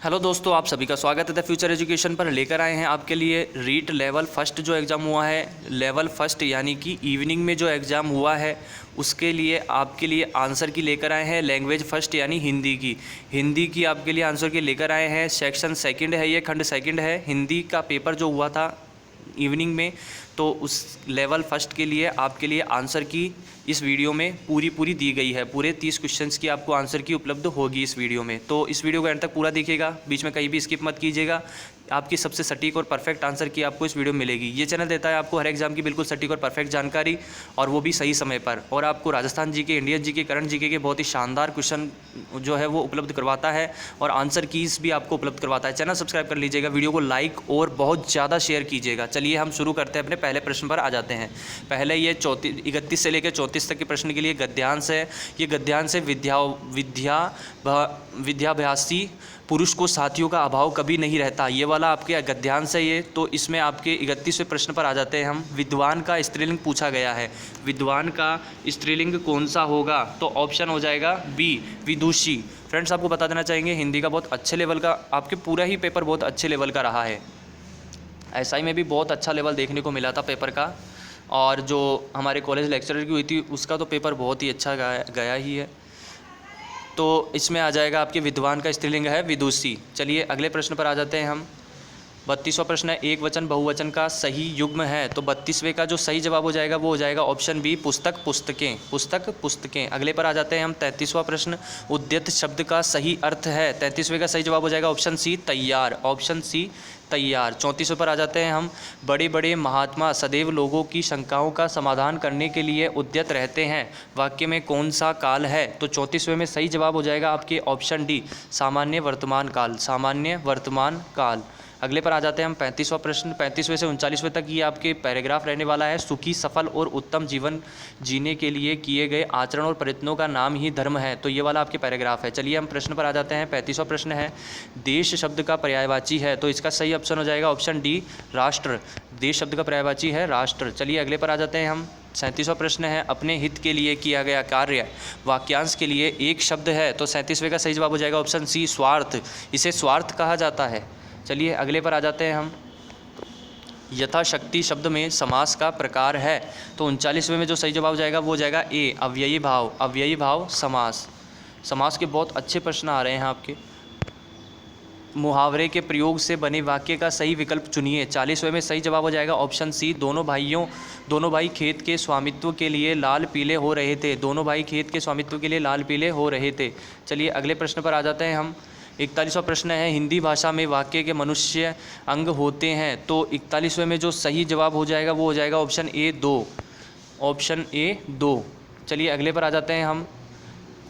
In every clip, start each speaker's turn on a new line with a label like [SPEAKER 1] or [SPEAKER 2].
[SPEAKER 1] Hello दोस्तों, आप सभी का स्वागत है द फ्यूचर एजुकेशन पर। लेकर आए हैं आपके लिए रीट लेवल फर्स्ट जो एग्ज़ाम हुआ है, लेवल फर्स्ट यानी कि इवनिंग में जो एग्ज़ाम हुआ है उसके लिए आपके लिए आंसर की लेकर आए हैं। लैंग्वेज फर्स्ट यानी हिंदी की आपके लिए आंसर की लेकर आए हैं। सेक्शन सेकंड है, ये खंड सेकंड है। हिंदी का पेपर जो हुआ था इवनिंग में, तो उस लेवल फर्स्ट के लिए आपके लिए आंसर की इस वीडियो में पूरी दी गई है। पूरे 30 क्वेश्चंस की आपको आंसर की उपलब्ध होगी इस वीडियो में। तो इस वीडियो को एंड तक पूरा देखिएगा, बीच में कहीं भी स्किप मत कीजिएगा। आपकी सबसे सटीक और परफेक्ट आंसर की आपको इस वीडियो में मिलेगी। ये चैनल देता है आपको हर एग्जाम की बिल्कुल सटीक और परफेक्ट जानकारी, और वो भी सही समय पर। और आपको Rajasthan GK, Indian GK, current GK के बहुत ही शानदार क्वेश्चन जो है वो उपलब्ध करवाता है, और आंसर कीज़ भी आपको उपलब्ध करवाता है। चैनल सब्सक्राइब कर लीजिएगा, वीडियो को लाइक और बहुत ज़्यादा शेयर कीजिएगा। चलिए हम शुरू करते हैं, अपने पहले प्रश्न पर आ जाते हैं। पहले ये 31 से लेकर 34 तक के प्रश्न के लिए गद्यांश है। ये गद्यांश है विद्याभ्यासी पुरुष को साथियों का अभाव कभी नहीं रहता। ये वाला आपके गद्यांश है ये। तो इसमें आपके 31वें प्रश्न पर आ जाते हैं हम। विद्वान का स्त्रीलिंग पूछा गया है। विद्वान का स्त्रीलिंग कौन सा होगा? तो ऑप्शन हो जाएगा बी, विदुषी। फ्रेंड्स, आपको बता देना चाहेंगे हिंदी का बहुत अच्छे लेवल का आपके पूरा ही पेपर बहुत अच्छे लेवल का रहा है। एसआई में भी बहुत अच्छा लेवल देखने को मिला था पेपर का, और जो हमारे कॉलेज लेक्चरर की हुई थी उसका तो पेपर बहुत ही अच्छा गया ही है। तो इसमें आ जाएगा आपके विद्वान का स्त्रीलिंग है विदुषी। चलिए अगले प्रश्न पर आ जाते हैं हम। 32वां प्रश्न है, एक वचन बहुवचन का सही युग्म है। तो 32वें का जो सही जवाब हो जाएगा वो हो जाएगा ऑप्शन बी, पुस्तक पुस्तकें। पुस्तक पुस्तकें। अगले पर आ जाते हैं हम। 33वां प्रश्न, उद्यत शब्द का सही अर्थ है। 33वें का सही जवाब हो जाएगा ऑप्शन सी, तैयार। ऑप्शन सी, तैयार। 34वें पर आ जाते हैं हम। बड़े बड़े महात्मा सदैव लोगों की शंकाओं का समाधान करने के लिए उद्यत रहते हैं। वाक्य में कौन सा काल है? तो 34वें में सही जवाब हो जाएगा आपके ऑप्शन डी, सामान्य वर्तमान काल। सामान्य वर्तमान काल। अगले पर आ जाते हैं हम। 35वां प्रश्न, 35वें से 39वें तक ये आपके पैराग्राफ रहने वाला है। सुखी, सफल और उत्तम जीवन जीने के लिए किए गए आचरण और प्रयत्नों का नाम ही धर्म है। तो ये वाला आपके पैराग्राफ है। चलिए हम प्रश्न पर आ जाते हैं। 35वां प्रश्न है, देश शब्द का पर्यायवाची है। तो इसका सही ऑप्शन हो जाएगा ऑप्शन डी, राष्ट्र। देश शब्द का पर्यायवाची है राष्ट्र। चलिए अगले पर आ जाते हैं हम। 37वां प्रश्न है, अपने हित के लिए किया गया कार्य वाक्यांश के लिए एक शब्द है। तो 37वें का सही जवाब हो जाएगा ऑप्शन सी, स्वार्थ। इसे स्वार्थ कहा जाता है। चलिए अगले पर आ जाते हैं हम। यथाशक्ति शब्द में समास का प्रकार है। तो 39वें में जो सही जवाब हो जाएगा वो हो जाएगा ए, अव्ययी भाव। अव्ययी भाव समास। समास के बहुत अच्छे प्रश्न आ रहे हैं आपके। मुहावरे के प्रयोग से बने वाक्य का सही विकल्प चुनिए। 40वें में सही जवाब हो जाएगा ऑप्शन सी, दोनों भाई खेत के स्वामित्व के लिए लाल पीले हो रहे थे। दोनों भाई खेत के स्वामित्व के लिए लाल पीले हो रहे थे। चलिए अगले प्रश्न पर आ जाते हैं हम। 41वां प्रश्न है, हिंदी भाषा में वाक्य के मनुष्य अंग होते हैं। तो 41वें में जो सही जवाब हो जाएगा वो हो जाएगा ऑप्शन ए, 2। Option A, 2। चलिए अगले पर आ जाते हैं हम।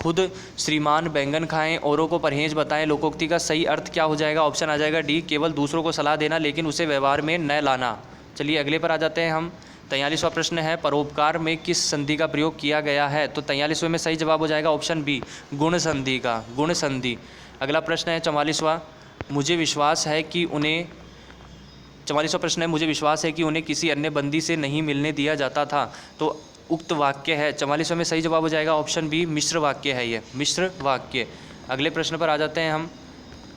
[SPEAKER 1] खुद श्रीमान बैंगन खाएं, औरों को परहेज बताएं। लोकोक्ति का सही अर्थ क्या हो जाएगा? ऑप्शन आ जाएगा डी, केवल दूसरों को सलाह देना लेकिन उसे व्यवहार में न लाना। चलिए अगले पर आ जाते हैं हम। 43वां प्रश्न है, परोपकार में किस संधि का प्रयोग किया गया है? तो 43वें में सही जवाब हो जाएगा ऑप्शन बी, गुण संधि का। गुण संधि। अगला प्रश्न है 44वां, मुझे विश्वास है कि उन्हें 44वां प्रश्न है, मुझे विश्वास है कि उन्हें किसी अन्य बंदी से नहीं मिलने दिया जाता था। तो उक्त वाक्य है। 44वें में सही जवाब हो जाएगा ऑप्शन बी, मिश्र वाक्य है ये, मिश्र वाक्य। अगले प्रश्न पर आ जाते हैं हम।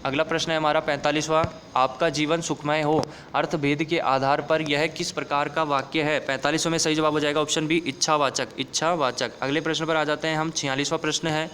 [SPEAKER 1] अगला प्रश्न है हमारा 45वां, आपका जीवन सुखमय हो, अर्थभेद के आधार पर यह किस प्रकार का वाक्य है? 45वें में सही जवाब हो जाएगा ऑप्शन बी, इच्छावाचक। इच्छावाचक। अगले प्रश्न पर आ जाते हैं हम। 46वां प्रश्न है,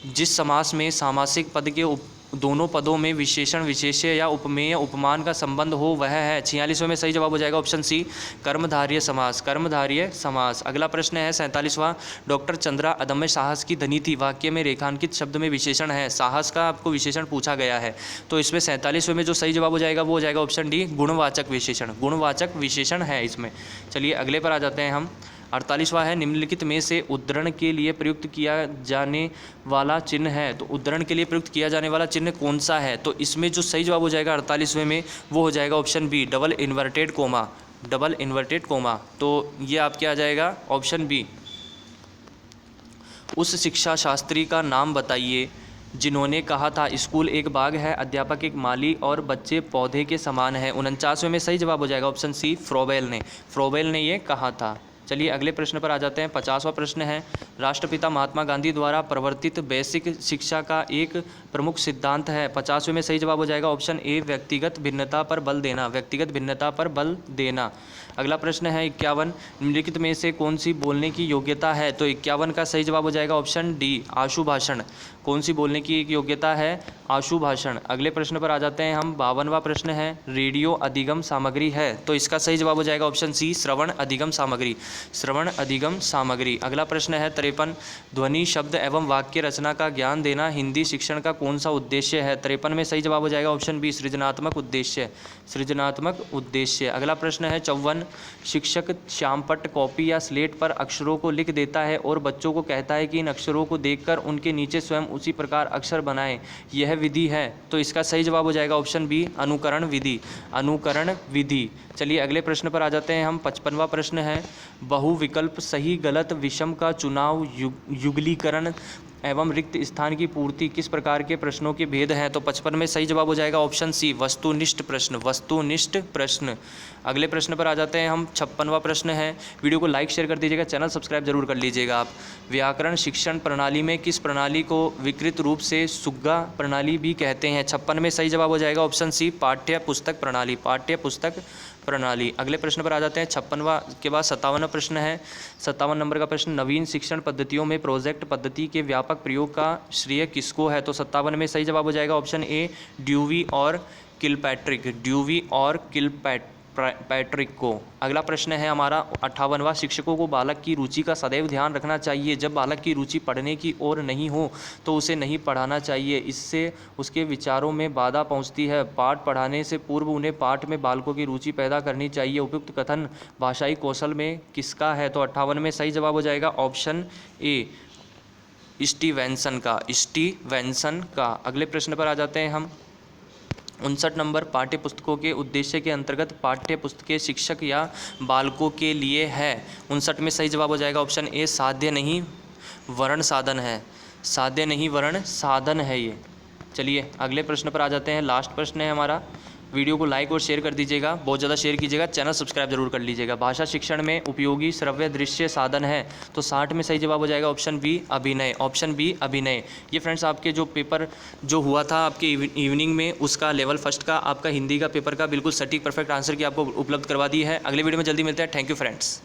[SPEAKER 1] जिस समास में सामासिक पद के दोनों पदों में विशेषण विशेष्य या उपमेय उपमान का संबंध हो वह है। 46वें में सही जवाब हो जाएगा ऑप्शन सी, कर्मधारय समास। कर्मधारय समास। अगला प्रश्न है 47वां, डॉक्टर चंद्रा अदम्य साहस की धनी थी। वाक्य में रेखांकित शब्द में विशेषण है, साहस का आपको विशेषण पूछा गया है। तो इसमें 47वें में जो सही जवाब हो जाएगा वो हो जाएगा ऑप्शन डी, गुणवाचक विशेषण। गुणवाचक विशेषण है इसमें। चलिए अगले पर आ जाते हैं हम। 48वां है, निम्नलिखित में से उद्धरण के लिए प्रयुक्त किया जाने वाला चिन्ह है। तो उद्धरण के लिए प्रयुक्त किया जाने वाला चिन्ह कौन सा है? तो इसमें जो सही जवाब हो जाएगा 48वें में वो हो जाएगा option B, double inverted comma. Double inverted comma. तो ये आपके आ जाएगा ऑप्शन बी। उस शिक्षा शास्त्री का नाम बताइए जिन्होंने कहा था स्कूल एक बाग है, अध्यापक एक माली और बच्चे पौधे के समान है। 49वें में सही जवाब हो जाएगा ऑप्शन सी, फ्रोबेल ने। फ्रोबेल ने ये कहा था। चलिए अगले प्रश्न पर आ जाते हैं। 50वां प्रश्न है, राष्ट्रपिता महात्मा गांधी द्वारा प्रवर्तित बेसिक शिक्षा का एक प्रमुख सिद्धांत है। 50वें में सही जवाब हो जाएगा ऑप्शन ए, व्यक्तिगत भिन्नता पर बल देना, व्यक्तिगत भिन्नता पर बल देना। अगला प्रश्न है 51, निम्नलिखित में से कौन सी बोलने की योग्यता है? तो 51 का सही जवाब हो जाएगा ऑप्शन डी, आशु भाषण। कौन सी बोलने की एक योग्यता है? आशु भाषण। अगले प्रश्न पर आ जाते हैं हम। 52वां प्रश्न है, रेडियो अधिगम सामग्री है? तो इसका सही जवाब हो जाएगा ऑप्शन सी, श्रवण अधिगम सामग्री, श्रवण अधिगम सामग्री। अगला प्रश्न है 53, ध्वनि शब्द एवं वाक्य रचना का ज्ञान देना हिंदी शिक्षण का कौन सा उद्देश्य है? 53 में सही जवाब हो जाएगा ऑप्शन बी, सृजनात्मक उद्देश्य, सृजनात्मक उद्देश्य। अगला प्रश्न है 54, शिक्षक श्यामपट्ट कॉपी या स्लेट पर अक्षरों को लिख देता है और बच्चों को कहता है कि इन अक्षरों को देखकर उनके नीचे स्वयं उसी प्रकार अक्षर बनाएं, यह विधि है? तो इसका सही जवाब हो जाएगा ऑप्शन बी, अनुकरण विधि, अनुकरण विधि। चलिए अगले प्रश्न पर आ जाते हैं हम। 55वां प्रश्न है, बहुविकल्प सही गलत विषम का चुनाव, युगलीकरण एवं रिक्त स्थान की पूर्ति किस प्रकार के प्रश्नों के भेद हैं? तो 55 में सही जवाब हो जाएगा ऑप्शन सी, वस्तुनिष्ठ प्रश्न, वस्तुनिष्ठ प्रश्न। अगले प्रश्न पर आ जाते हैं हम। 56वां प्रश्न है, वीडियो को लाइक शेयर कर दीजिएगा, चैनल सब्सक्राइब जरूर कर लीजिएगा आप। व्याकरण शिक्षण प्रणाली में किस प्रणाली को विकृत रूप से सुग्गा प्रणाली भी कहते हैं? 56 में सही जवाब हो जाएगा ऑप्शन सी, पाठ्य पुस्तक प्रणाली, पाठ्य पुस्तक प्रणाली। अगले प्रश्न पर आ जाते हैं। 56वां के बाद 57वां प्रश्न है। 57 नंबर का प्रश्न, नवीन शिक्षण पद्धतियों में प्रोजेक्ट पद्धति के व्यापक प्रयोग का श्रेय किसको है? तो 57 में सही जवाब हो जाएगा ऑप्शन ए, ड्यूवी और किलपैट्रिक, ड्यूवी और किलपैट्रिक को। अगला प्रश्न है हमारा 58वां, शिक्षकों को बालक की रुचि का सदैव ध्यान रखना चाहिए। जब बालक की रुचि पढ़ने की ओर नहीं हो तो उसे नहीं पढ़ाना चाहिए, इससे उसके विचारों में बाधा पहुंचती है। पाठ पढ़ाने से पूर्व उन्हें पाठ में बालकों की रुचि पैदा करनी चाहिए। उपयुक्त कथन भाषाई कौशल में किसका है? तो 58 में सही जवाब हो जाएगा ऑप्शन ए, स्टीवेंसन का, स्टीवेंसन का। अगले प्रश्न पर आ जाते हैं हम। 59 नंबर, पाठ्य पुस्तकों के उद्देश्य के अंतर्गत पाठ्य पुस्तकें शिक्षक या बालकों के लिए है? 59 में सही जवाब हो जाएगा ऑप्शन ए, साध्य नहीं वर्ण साधन है, साध्य नहीं वर्ण साधन है ये। चलिए अगले प्रश्न पर आ जाते हैं। लास्ट प्रश्न है हमारा। वीडियो को लाइक और शेयर कर दीजिएगा, बहुत ज़्यादा शेयर कीजिएगा, चैनल सब्सक्राइब जरूर कर लीजिएगा। भाषा शिक्षण में उपयोगी श्रव्य दृश्य साधन है? तो 60 में सही जवाब हो जाएगा ऑप्शन बी, अभिनय, ऑप्शन बी, अभिनय। ये फ्रेंड्स आपके जो पेपर जो हुआ था आपके इवनिंग में, उसका लेवल फर्स्ट का आपका हिंदी का पेपर का बिल्कुल सटीक परफेक्ट आंसर की आपको उपलब्ध करवा दी है। अगले वीडियो में जल्दी मिलते हैं। Thank you friends.